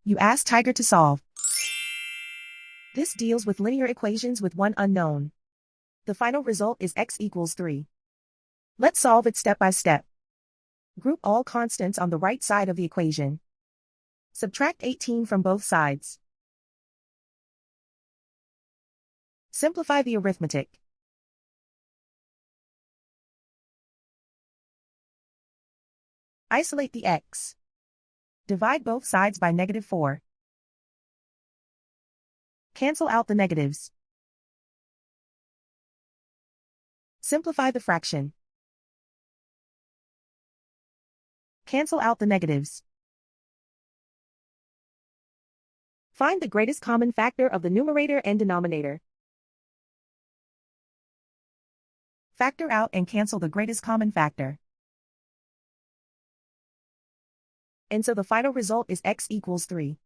You ask Tiger to solve. This deals with linear equations with one unknown. The final result is x equals 3. Let's solve it step by step. Group all constants on the right side of the equation. Subtract 18 from both sides. Simplify the arithmetic. Isolate the x. Divide both sides by -4. Cancel out the negatives. Simplify the fraction. Cancel out the negatives. Find the greatest common factor of the numerator and denominator. Factor out and cancel the greatest common factor. And so the final result is x equals 3.